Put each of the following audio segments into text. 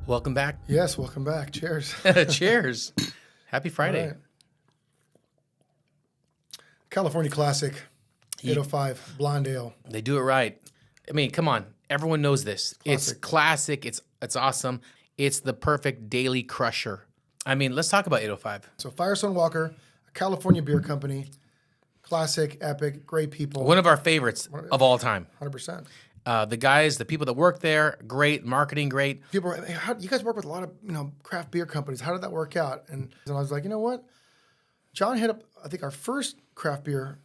Welcome back. Yes, welcome back. Cheers. Cheers. Happy Friday. Right. California Classic, 805 Blonde Ale. They do it right. I mean, come on. Everyone knows this. It's classic. It's awesome. It's the perfect daily crusher. I mean, let's talk about 805. So Firestone Walker, a California beer company, classic, epic, great people. One of our favorites of all time. 100%. The guys, the people that work there, great. Marketing, great. People, you guys work with a lot of craft beer companies. How did that work out? And I was like, you know what? John hit up, I think our first craft beer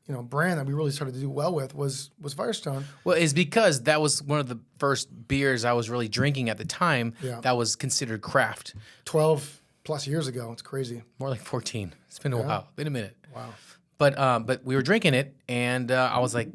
brand that we really started to do well with was Firestone. Well, it's because that was one of the first beers I was really drinking at the time that was considered craft. 12 plus years ago. It's crazy. More like 14. It's been a while. Been a minute. Wow. But we were drinking it, and I was like,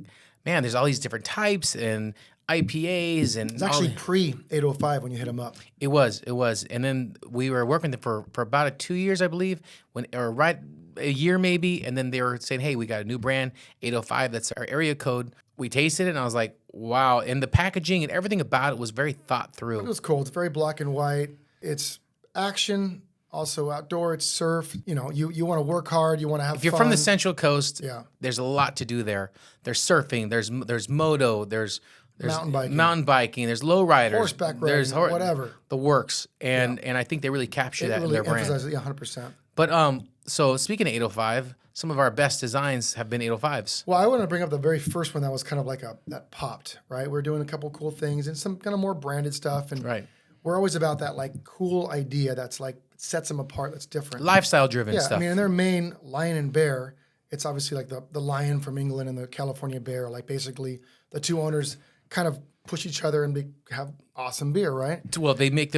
man, there's all these different types and IPAs. And it's actually pre-805 when you hit them up. It was. And then we were working for about 2 years, I believe, right a year maybe, and then they were saying, hey, we got a new brand, 805, that's our area code. We tasted it, and I was like, wow. And the packaging and everything about it was very thought through. It was cool. It's very black and white. It's action, also outdoor. It's surf. You want to work hard. You want to have fun. If you're from the Central Coast, there's a lot to do there. There's surfing. There's moto. There's mountain biking. There's low riders. Horseback riding. There's whatever. The works. And I think they really capture that in their brand. Emphasizes it 100%. But so speaking of 805, some of our best designs have been 805s. Well, I want to bring up the very first one that was kind of like that popped, right? We're doing a couple cool things and some kind of more branded stuff. And we're always about that like cool idea that's like sets them apart, that's different. Lifestyle driven stuff. I mean, in their main lion and bear, it's obviously like the lion from England and the California bear. Like basically the two owners kind of push each other and have awesome beer, right? Well, they make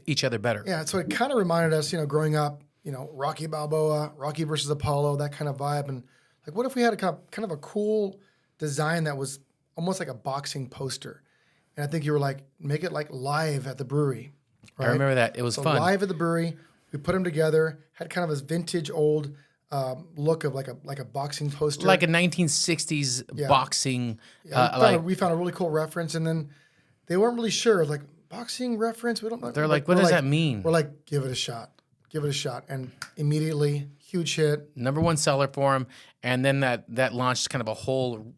each other better. Yeah, so it kind of reminded us, growing up, Rocky Balboa, Rocky versus Apollo, that kind of vibe. And like, what if we had a kind of a cool design that was almost like a boxing poster? And I think you were like, make it like live at the brewery. Right? I remember that. It was fun. Live at the brewery, we put them together, had kind of this vintage old look of like a boxing poster. Like a 1960s boxing. We found a really cool reference, and then they weren't really sure. Like, boxing reference? We don't know. They're like, what does that mean? We're like, give it a shot. Give it a shot. And immediately, huge hit. #1 seller for them. And then that launched kind of a whole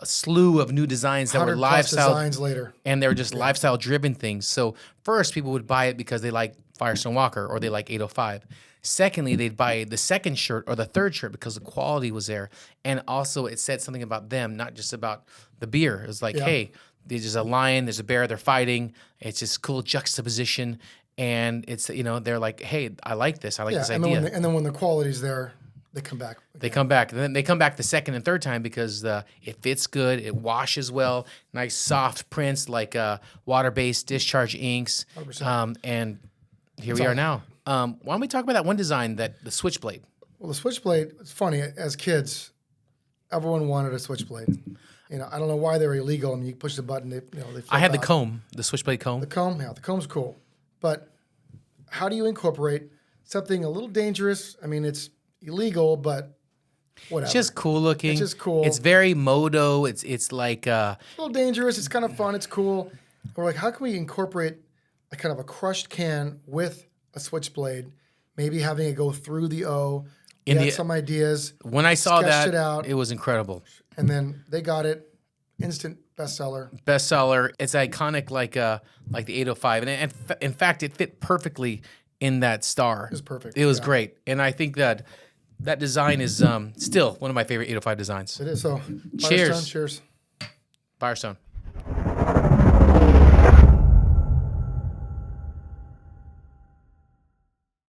slew of new designs that were lifestyle designs later. And they were just lifestyle driven things. So first, people would buy it because they like Firestone Walker or they like 805. Secondly, they'd buy the second shirt or the third shirt because the quality was there. And also it said something about them, not just about the beer. It was like, hey, there's a lion, there's a bear, they're fighting. It's this cool juxtaposition. And it's, they're like, hey, I like this. I like this idea. And then when the quality's there, they come back. They come back. And then they come back the second and third time because it fits good. It washes well. Nice soft prints like water-based discharge inks. 100%. And here we are now. Why don't we talk about that one design, the switchblade? Well, the switchblade, it's funny. As kids, everyone wanted a switchblade. I don't know why they're illegal. I mean, you push the button, they I had the comb, the switchblade comb. The comb, the comb's cool. But how do you incorporate something a little dangerous? I mean, it's illegal, but whatever. It's just cool looking. It's just cool. It's very moto. It's like a little dangerous. It's kind of fun. It's cool. We're like, how can we incorporate a kind of a crushed can with a switchblade? Maybe having it go through the O. We had some ideas. When I saw that, it was incredible. And then they got it. Instant bestseller. It's iconic like the 805. And in fact, it fit perfectly in that star. It was perfect. It was great. And I think that design is still one of my favorite 805 designs. It is. So, cheers. Cheers. Firestone.